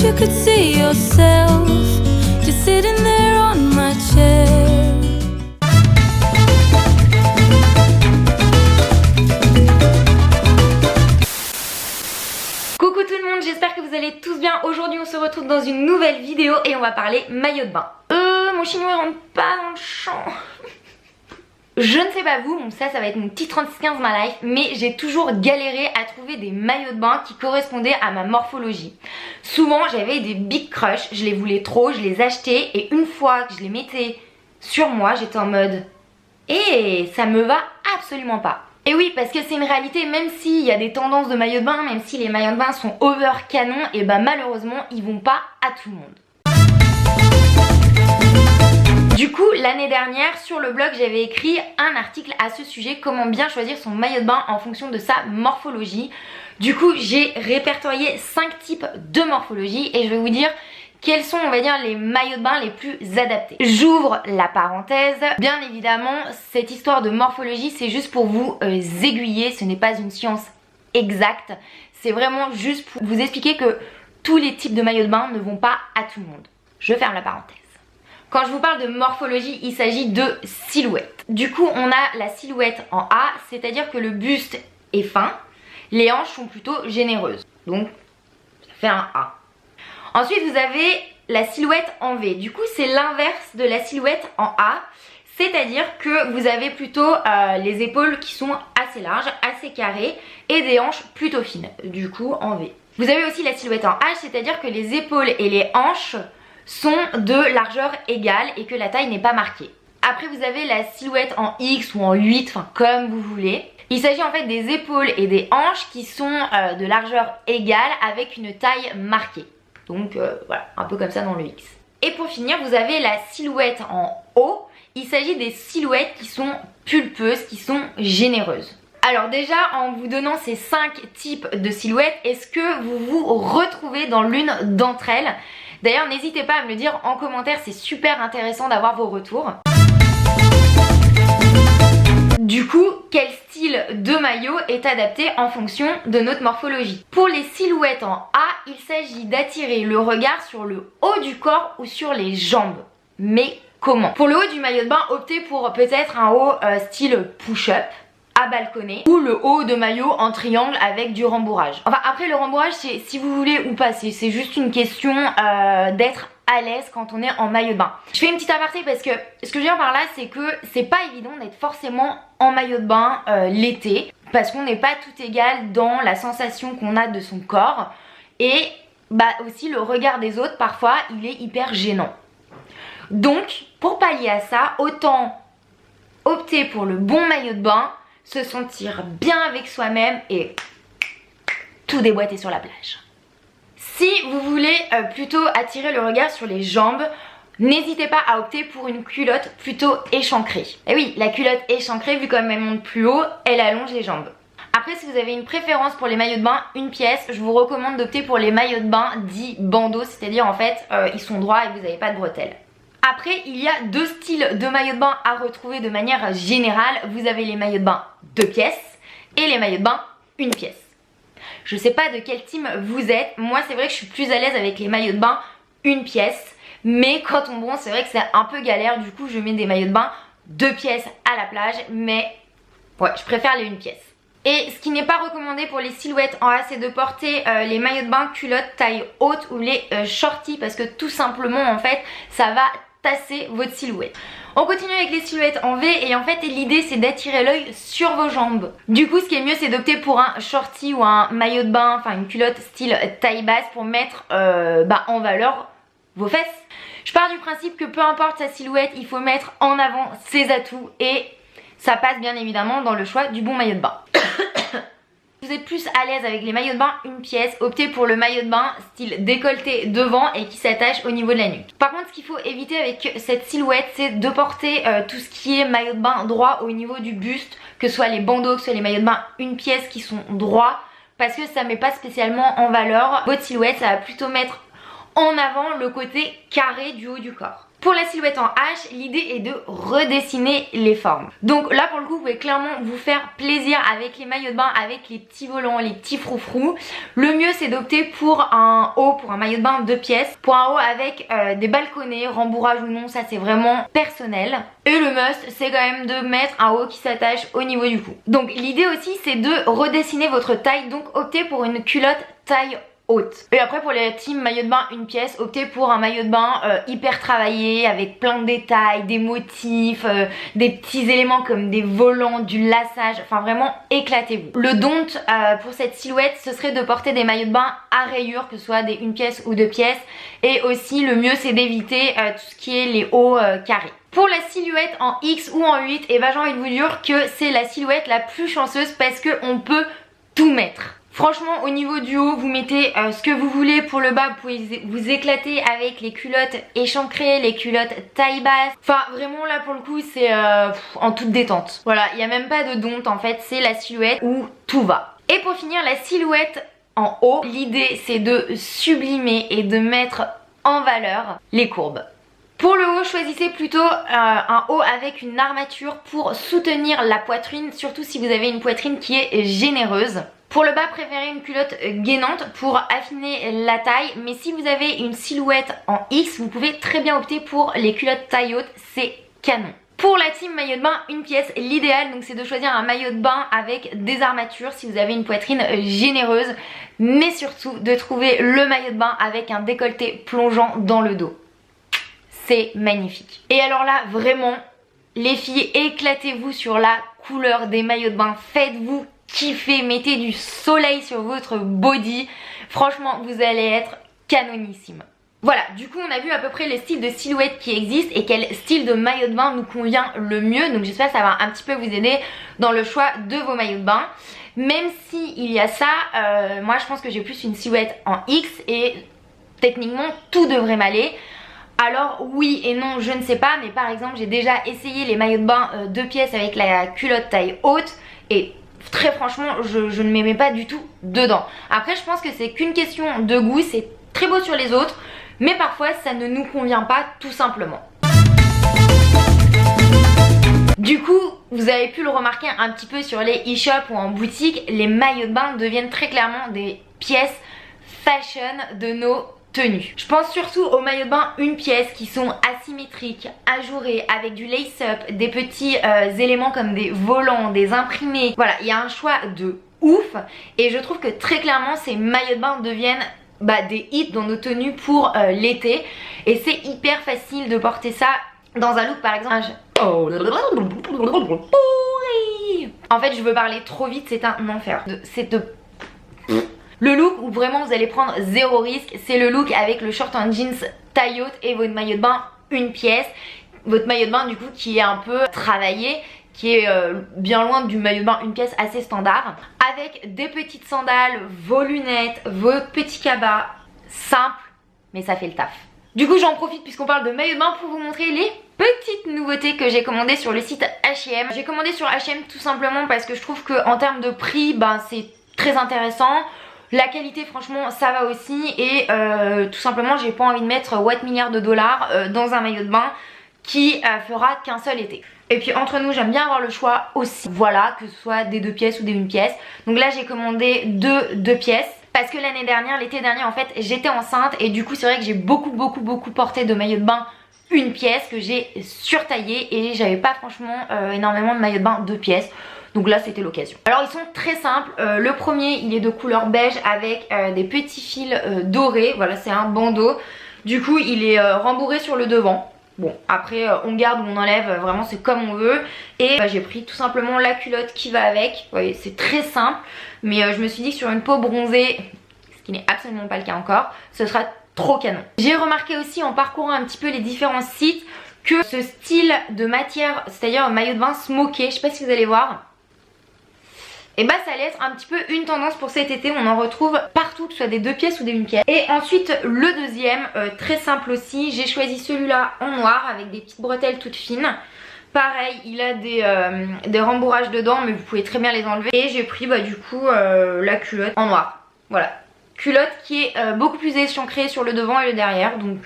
you could see yourself just sitting there on my chair. Coucou tout le monde, j'espère que vous allez tous bien. Aujourd'hui on se retrouve dans une nouvelle vidéo et on va parler maillot de bain. Mon chinois rentre pas dans le champ. Je ne sais pas vous, bon ça va être mon petit 3615 my life, mais j'ai toujours galéré à trouver des maillots de bain qui correspondaient à ma morphologie. Souvent j'avais des big crush, je les voulais trop, je les achetais et une fois que je les mettais sur moi, j'étais en mode ça me va absolument pas. Et oui, parce que c'est une réalité, même s'il y a des tendances de maillots de bain, même si les maillots de bain sont over canon, et bah malheureusement ils vont pas à tout le monde. Du coup, l'année dernière, sur le blog, j'avais écrit un article à ce sujet, comment bien choisir son maillot de bain en fonction de sa morphologie. Du coup, j'ai répertorié 5 types de morphologie et je vais vous dire quels sont, on va dire, les maillots de bain les plus adaptés. J'ouvre la parenthèse. Bien évidemment, cette histoire de morphologie, c'est juste pour vous aiguiller, ce n'est pas une science exacte. C'est vraiment juste pour vous expliquer que tous les types de maillots de bain ne vont pas à tout le monde. Je ferme la parenthèse. Quand je vous parle de morphologie, il s'agit de silhouette. Du coup, on a la silhouette en A, c'est-à-dire que le buste est fin, les hanches sont plutôt généreuses. Donc, ça fait un A. Ensuite, vous avez la silhouette en V. Du coup, c'est l'inverse de la silhouette en A, c'est-à-dire que vous avez plutôt les épaules qui sont assez larges, assez carrées, et des hanches plutôt fines, du coup en V. Vous avez aussi la silhouette en H, c'est-à-dire que les épaules et les hanches sont de largeur égale et que la taille n'est pas marquée. Après vous avez la silhouette en X ou en 8, enfin comme vous voulez. Il s'agit en fait des épaules et des hanches qui sont de largeur égale avec une taille marquée. Donc voilà, un peu comme ça dans le X. Et pour finir, vous avez la silhouette en O. Il s'agit des silhouettes qui sont pulpeuses, qui sont généreuses. Alors déjà, en vous donnant ces 5 types de silhouettes, est-ce que vous vous retrouvez dans l'une d'entre elles ? D'ailleurs, n'hésitez pas à me le dire en commentaire, c'est super intéressant d'avoir vos retours. Du coup, quel style de maillot est adapté en fonction de notre morphologie? Pour les silhouettes en A, il s'agit d'attirer le regard sur le haut du corps ou sur les jambes. Mais comment? Pour le haut du maillot de bain, optez pour peut-être un haut style push-up, à balconner, ou le haut de maillot en triangle avec du rembourrage. Enfin après le rembourrage c'est si vous voulez ou pas, c'est juste une question d'être à l'aise quand on est en maillot de bain. Je fais une petite aparté parce que ce que je veux dire par là c'est que c'est pas évident d'être forcément en maillot de bain l'été, parce qu'on n'est pas tout égal dans la sensation qu'on a de son corps et bah aussi le regard des autres parfois il est hyper gênant. Donc pour pallier à ça, autant opter pour le bon maillot de bain, se sentir bien avec soi-même et tout déboîter sur la plage. Si vous voulez plutôt attirer le regard sur les jambes, n'hésitez pas à opter pour une culotte plutôt échancrée. Et oui, la culotte échancrée, vu comme elle monte plus haut, elle allonge les jambes. Après, si vous avez une préférence pour les maillots de bain, une pièce, je vous recommande d'opter pour les maillots de bain dits bandeaux, c'est-à-dire en fait, ils sont droits et vous n'avez pas de bretelles. Après, il y a 2 styles de maillots de bain à retrouver de manière générale. Vous avez les maillots de bain 2 pièces et les maillots de bain 1 pièce. Je sais pas de quel team vous êtes. Moi, c'est vrai que je suis plus à l'aise avec les maillots de bain 1 pièce. Mais quand on bronze, c'est vrai que c'est un peu galère. Du coup, je mets des maillots de bain 2 pièces à la plage. Mais ouais, je préfère les 1 pièce. Et ce qui n'est pas recommandé pour les silhouettes en A, c'est de porter les maillots de bain culottes taille haute ou les shorties. Parce que tout simplement, en fait, ça va tasser votre silhouette. On continue avec les silhouettes en V et en fait l'idée c'est d'attirer l'œil sur vos jambes. Du coup ce qui est mieux c'est d'opter pour un shorty ou un maillot de bain, enfin une culotte style taille basse pour mettre en valeur vos fesses. Je pars du principe que peu importe sa silhouette, il faut mettre en avant ses atouts et ça passe bien évidemment dans le choix du bon maillot de bain. Vous êtes plus à l'aise avec les maillots de bain 1 pièce, optez pour le maillot de bain style décolleté devant et qui s'attache au niveau de la nuque. Par contre ce qu'il faut éviter avec cette silhouette c'est de porter tout ce qui est maillot de bain droit au niveau du buste, que ce soit les bandeaux, que ce soit les maillots de bain 1 pièce qui sont droits, parce que ça met pas spécialement en valeur votre silhouette, ça va plutôt mettre en avant le côté carré du haut du corps. Pour la silhouette en H, l'idée est de redessiner les formes. Donc là pour le coup vous pouvez clairement vous faire plaisir avec les maillots de bain, avec les petits volants, les petits froufrous. Le mieux c'est d'opter pour un haut, pour un maillot de bain 2 pièces, pour un haut avec des balconnets, rembourrage ou non, ça c'est vraiment personnel. Et le must c'est quand même de mettre un haut qui s'attache au niveau du cou. Donc l'idée aussi c'est de redessiner votre taille, donc optez pour une culotte taille haute. Et après pour les teams maillot de bain une pièce, optez pour un maillot de bain hyper travaillé avec plein de détails, des motifs, des petits éléments comme des volants, du laçage, enfin vraiment éclatez-vous. Le don't pour cette silhouette ce serait de porter des maillots de bain à rayures, que ce soit des 1 pièce ou 2 pièces, et aussi le mieux c'est d'éviter tout ce qui est les hauts carrés. Pour la silhouette en X ou en 8, et ben j'ai envie de vous dire que c'est la silhouette la plus chanceuse parce qu'on peut tout mettre. Franchement au niveau du haut vous mettez ce que vous voulez, pour le bas vous pouvez vous éclater avec les culottes échancrées, les culottes taille basse. Enfin vraiment là pour le coup c'est en toute détente. Voilà, il n'y a même pas de don't en fait, c'est la silhouette où tout va. Et pour finir la silhouette en haut, l'idée c'est de sublimer et de mettre en valeur les courbes. Pour le haut, choisissez plutôt un haut avec une armature pour soutenir la poitrine, surtout si vous avez une poitrine qui est généreuse. Pour le bas, préférez une culotte gainante pour affiner la taille, mais si vous avez une silhouette en X, vous pouvez très bien opter pour les culottes taille haute, c'est canon. Pour la team maillot de bain une pièce, l'idéal donc c'est de choisir un maillot de bain avec des armatures si vous avez une poitrine généreuse, mais surtout de trouver le maillot de bain avec un décolleté plongeant dans le dos. C'est magnifique. Et alors là vraiment les filles, éclatez-vous sur la couleur des maillots de bain, faites-vous kiffer, mettez du soleil sur votre body, franchement vous allez être canonissime. Voilà, du coup on a vu à peu près les styles de silhouettes qui existent et quel style de maillot de bain nous convient le mieux, donc j'espère que ça va un petit peu vous aider dans le choix de vos maillots de bain. Même si il y a ça, moi je pense que j'ai plus une silhouette en X et techniquement tout devrait m'aller. Alors oui et non, je ne sais pas, mais par exemple j'ai déjà essayé les maillots de bain 2 pièces avec la culotte taille haute et très franchement je ne m'aimais pas du tout dedans. Après je pense que c'est qu'une question de goût, c'est très beau sur les autres, mais parfois ça ne nous convient pas tout simplement. Du coup, vous avez pu le remarquer un petit peu sur les e-shops ou en boutique, les maillots de bain deviennent très clairement des pièces fashion de nos tenues. Je pense surtout aux maillots de bain une pièce qui sont asymétriques, ajourés, avec du lace-up, des petits éléments comme des volants, des imprimés. Voilà, il y a un choix de ouf et je trouve que très clairement ces maillots de bain deviennent des hits dans nos tenues pour l'été et c'est hyper facile de porter ça dans un look par exemple. En fait je veux parler trop vite, c'est un enfer. Le look où vraiment vous allez prendre zéro risque, c'est le look avec le short en jeans taille haute et votre maillot de bain une pièce. Votre maillot de bain du coup qui est un peu travaillé, qui est bien loin du maillot de bain une pièce assez standard. Avec des petites sandales, vos lunettes, vos petits cabas, simple mais ça fait le taf. Du coup j'en profite puisqu'on parle de maillot de bain pour vous montrer les petites nouveautés que j'ai commandées sur le site H&M. J'ai commandé sur H&M tout simplement parce que je trouve qu'en termes de prix c'est très intéressant. La qualité franchement ça va aussi et tout simplement j'ai pas envie de mettre what milliards de dollars dans un maillot de bain qui fera qu'un seul été. Et puis entre nous j'aime bien avoir le choix aussi, voilà, que ce soit des 2 pièces ou des 1 pièce. Donc là j'ai commandé 2 pièces parce que l'année dernière, l'été dernier en fait j'étais enceinte et du coup c'est vrai que j'ai beaucoup porté de maillots de bain 1 pièce que j'ai surtaillé et j'avais pas franchement énormément de maillots de bain 2 pièces. Donc là c'était l'occasion. Alors ils sont très simples, le premier il est de couleur beige avec des petits fils dorés, voilà c'est un bandeau. Du coup il est rembourré sur le devant. Bon après on garde ou on enlève, vraiment c'est comme on veut. Et j'ai pris tout simplement la culotte qui va avec, vous voyez c'est très simple. Mais je me suis dit que sur une peau bronzée, ce qui n'est absolument pas le cas encore, ce sera trop canon. J'ai remarqué aussi en parcourant un petit peu les différents sites que ce style de matière, c'est-à-dire un maillot de bain smoké, je sais pas si vous allez voir, et ça allait être un petit peu une tendance pour cet été. On en retrouve partout, que ce soit des 2 pièces ou des 1 pièce. Et ensuite le deuxième, très simple aussi, j'ai choisi celui-là en noir avec des petites bretelles toutes fines. Pareil, il a des rembourrages dedans mais vous pouvez très bien les enlever. Et j'ai pris du coup la culotte en noir. Voilà, culotte qui est beaucoup plus échancrée sur le devant et le derrière. Donc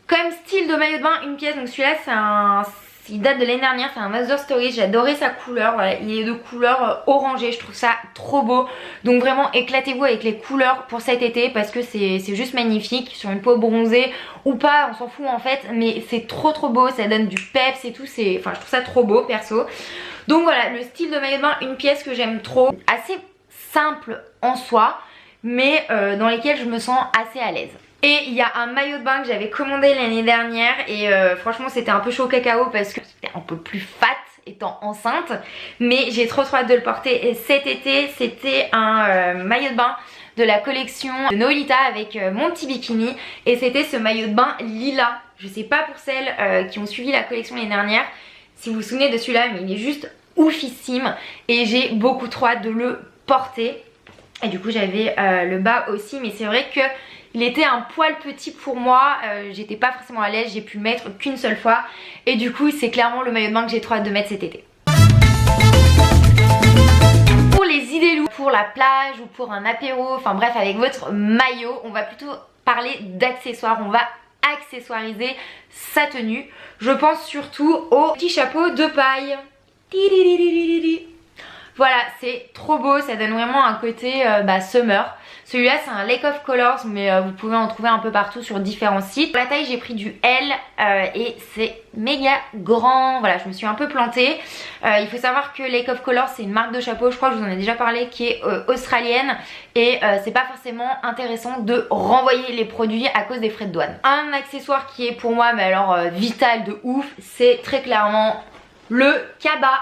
comme style de maillot de bain, une pièce. Donc celui-là il date de l'année dernière, c'est un Mother Story, j'adorais sa couleur, voilà, il est de couleur orangée, je trouve ça trop beau. Donc vraiment éclatez-vous avec les couleurs pour cet été parce que c'est juste magnifique, sur une peau bronzée ou pas, on s'en fout en fait, mais c'est trop beau, ça donne du peps et tout, enfin je trouve ça trop beau perso. Donc voilà, le style de maillot de bain, une pièce que j'aime trop, assez simple en soi, mais dans lesquelles je me sens assez à l'aise. Et il y a un maillot de bain que j'avais commandé l'année dernière et franchement c'était un peu chaud au cacao parce que c'était un peu plus fat étant enceinte, mais j'ai trop hâte de le porter. Et cet été c'était un maillot de bain de la collection de Nolita avec mon petit bikini et c'était ce maillot de bain lilas. Je sais pas pour celles qui ont suivi la collection l'année dernière si vous vous souvenez de celui-là, mais il est juste oufissime et j'ai beaucoup trop hâte de le porter. Et du coup j'avais le bas aussi, mais c'est vrai que il était un poil petit pour moi, j'étais pas forcément à l'aise, j'ai pu le mettre qu'une seule fois. Et du coup c'est clairement le maillot de bain que j'ai trop hâte de mettre cet été. Pour les idées loups, pour la plage ou pour un apéro, enfin bref avec votre maillot, on va plutôt parler d'accessoires, on va accessoiriser sa tenue. Je pense surtout au petit chapeau de paille. Voilà, c'est trop beau, ça donne vraiment un côté summer. Celui-là c'est un Lake of Colors, mais vous pouvez en trouver un peu partout sur différents sites. Pour la taille j'ai pris du L et c'est méga grand. Voilà, je me suis un peu plantée. Il faut savoir que Lake of Colors c'est une marque de chapeau, je crois que je vous en ai déjà parlé, qui est australienne. Et c'est pas forcément intéressant de renvoyer les produits à cause des frais de douane. Un accessoire qui est pour moi mais alors vital de ouf, c'est très clairement le cabas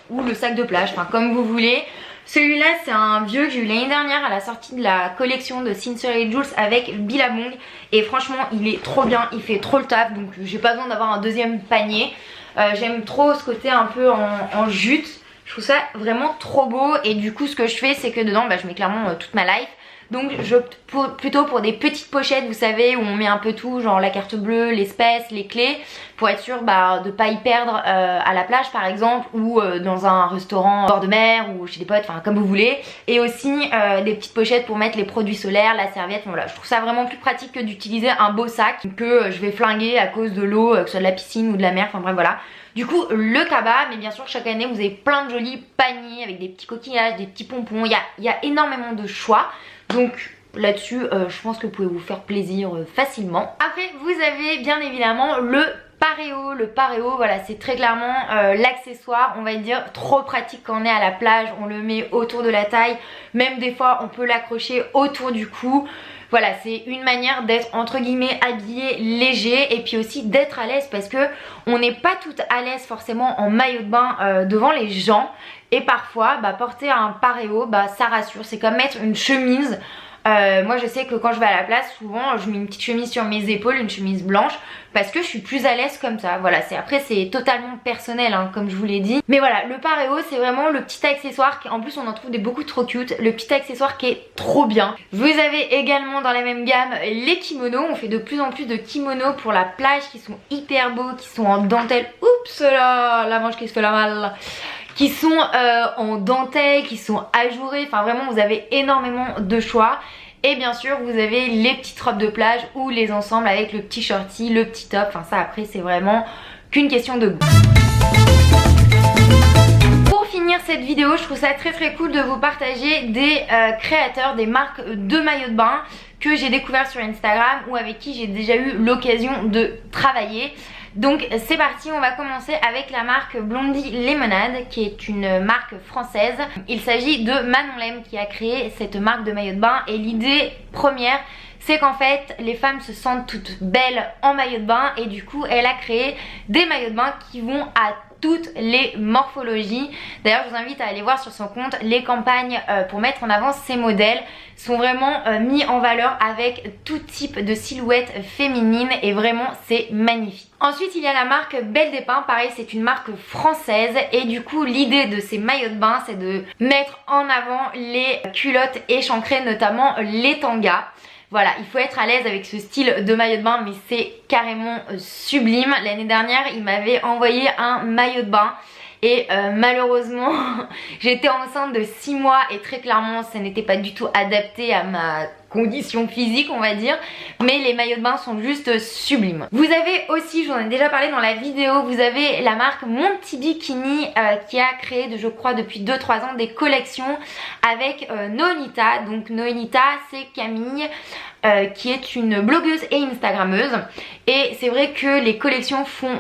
ou le sac de plage, enfin comme vous voulez. Celui-là c'est un vieux que j'ai eu l'année dernière à la sortie de la collection de Sincere Jules avec Billabong. Et franchement il est trop bien, il fait trop le taf, donc j'ai pas besoin d'avoir un deuxième panier. J'aime trop ce côté un peu en jute, je trouve ça vraiment trop beau. Et du coup ce que je fais c'est que dedans je mets clairement toute ma life. Donc j'opte plutôt pour des petites pochettes, vous savez, où on met un peu tout, genre la carte bleue, l'espèce, les clés, pour être sûr de pas y perdre à la plage par exemple, ou dans un restaurant bord de mer, ou chez des potes, enfin comme vous voulez. Et aussi des petites pochettes pour mettre les produits solaires, la serviette, voilà, je trouve ça vraiment plus pratique que d'utiliser un beau sac que je vais flinguer à cause de l'eau, que ce soit de la piscine ou de la mer, enfin bref voilà. Du coup le cabas, mais bien sûr chaque année vous avez plein de jolis paniers avec des petits coquillages, des petits pompons, il y a énormément de choix. Donc là-dessus je pense que vous pouvez vous faire plaisir facilement. Après vous avez bien évidemment le paréo. Le paréo, voilà, c'est très clairement l'accessoire, on va dire, trop pratique quand on est à la plage. On le met autour de la taille, même des fois on peut l'accrocher autour du cou. Voilà, c'est une manière d'être entre guillemets habillé léger et puis aussi d'être à l'aise, parce que on n'est pas toutes à l'aise forcément en maillot de bain devant les gens. Et parfois porter un paréo ça rassure, c'est comme mettre une chemise. Moi je sais que quand je vais à la place, souvent je mets une petite chemise sur mes épaules, une chemise blanche, parce que je suis plus à l'aise comme ça. Voilà, après c'est totalement personnel hein, comme je vous l'ai dit. Mais voilà, le paréo c'est vraiment le petit accessoire qui, en plus on en trouve des beaucoup trop cute, le petit accessoire qui est trop bien. Vous avez également dans la même gamme les kimonos. On fait de plus en plus de kimonos pour la plage qui sont hyper beaux, qui sont en dentelle. Oups là, la manche qui se fait la malle, qui sont en dentelle, qui sont ajourés, enfin vraiment vous avez énormément de choix. Et bien sûr vous avez les petites robes de plage ou les ensembles avec le petit shorty, le petit top, enfin ça après c'est vraiment qu'une question de goût. Pour finir cette vidéo, je trouve ça très cool de vous partager des créateurs, des marques de maillots de bain que j'ai découvert sur Instagram ou avec qui j'ai déjà eu l'occasion de travailler. Donc c'est parti, on va commencer avec la marque Blondie Lemonade, qui est une marque française. Il s'agit de Manon Lem qui a créé cette marque de maillot de bain, et l'idée première c'est qu'en fait les femmes se sentent toutes belles en maillot de bain, et du coup elle a créé des maillots de bain qui vont à toutes les morphologies. D'ailleurs je vous invite à aller voir sur son compte, les campagnes pour mettre en avant ces modèles sont vraiment mis en valeur avec tout type de silhouette féminine, et vraiment c'est magnifique. Ensuite il y a la marque Belle des Pins, pareil c'est une marque française, et du coup l'idée de ces maillots de bain c'est de mettre en avant les culottes échancrées, notamment les tangas. Voilà, il faut être à l'aise avec ce style de maillot de bain, mais c'est carrément sublime. L'année dernière, il m'avait envoyé un maillot de bain et malheureusement j'étais enceinte de 6 mois et très clairement ça n'était pas du tout adapté à ma condition physique on va dire, mais les maillots de bain sont juste sublimes. Vous avez aussi, je vous en ai déjà parlé dans la vidéo, vous avez la marque Mon Petit Bikini qui a créé je crois depuis 2-3 ans des collections avec Noelita. Donc Noelita c'est Camille qui est une blogueuse et instagrammeuse, et c'est vrai que les collections font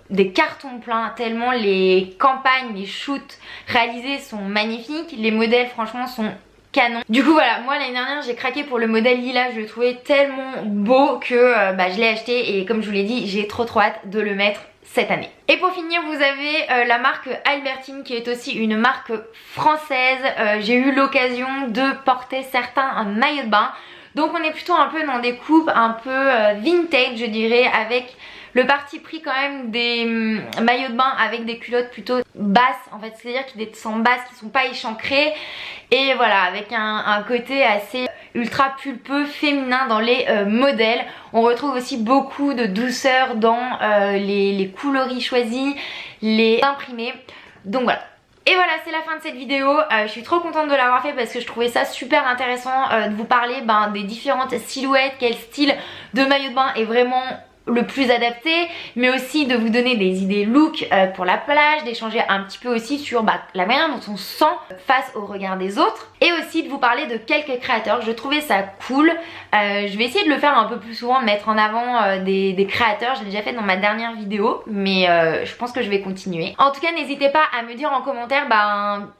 des cartons pleins tellement les campagnes, les shoots réalisés sont magnifiques, les modèles franchement sont canon. Du coup voilà, moi l'année dernière j'ai craqué pour le modèle lilas, je le trouvais tellement beau que je l'ai acheté, et comme je vous l'ai dit j'ai trop hâte de le mettre cette année. Et pour finir vous avez la marque Albertine qui est aussi une marque française. J'ai eu l'occasion de porter certains maillots de bain, donc on est plutôt un peu dans des coupes un peu vintage je dirais, avec le parti pris quand même des maillots de bain avec des culottes plutôt basses en fait, c'est à dire qu'ils sont basses, qui sont pas échancrées, et voilà avec un côté assez ultra pulpeux féminin dans les modèles. On retrouve aussi beaucoup de douceur dans les coloris choisis, les imprimés, donc voilà. Et voilà, c'est la fin de cette vidéo. Je suis trop contente de l'avoir fait parce que je trouvais ça super intéressant de vous parler des différentes silhouettes, quel style de maillot de bain est vraiment le plus adapté, mais aussi de vous donner des idées look pour la plage, d'échanger un petit peu aussi sur la manière dont on se sent face au regard des autres, et aussi de vous parler de quelques créateurs. Je trouvais ça cool. Je vais essayer de le faire un peu plus souvent, mettre en avant des créateurs. Je l'ai déjà fait dans ma dernière vidéo, mais je pense que je vais continuer. En tout cas n'hésitez pas à me dire en commentaire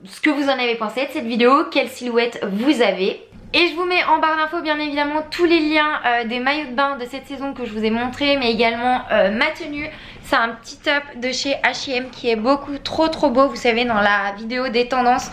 ce que vous en avez pensé de cette vidéo, quelle silhouette vous avez. Et je vous mets en barre d'infos bien évidemment tous les liens des maillots de bain de cette saison que je vous ai montré, mais également ma tenue. C'est un petit top de chez H&M qui est beaucoup trop beau. Vous savez, dans la vidéo des tendances,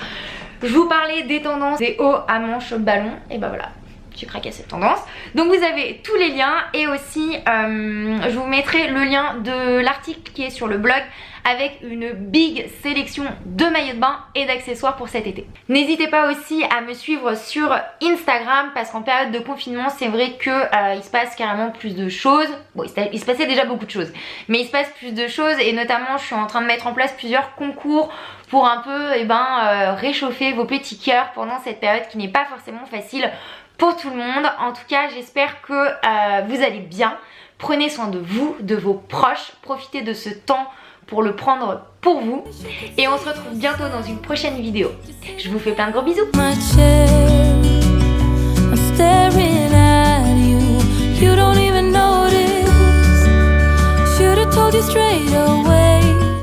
je vous parlais des tendances des hauts à manches ballon, et voilà, j'ai craqué cette tendance. Donc vous avez tous les liens, et aussi je vous mettrai le lien de l'article qui est sur le blog avec une big sélection de maillots de bain et d'accessoires pour cet été. N'hésitez pas aussi à me suivre sur Instagram parce qu'en période de confinement c'est vrai que il se passe carrément plus de choses. Bon, il se passait déjà beaucoup de choses, mais il se passe plus de choses, et notamment je suis en train de mettre en place plusieurs concours pour un peu réchauffer vos petits cœurs pendant cette période qui n'est pas forcément facile pour tout le monde. En tout cas j'espère que vous allez bien. Prenez soin de vous, de vos proches, profitez de ce temps pour le prendre pour vous, et on se retrouve bientôt dans une prochaine vidéo. Je vous fais plein de gros bisous.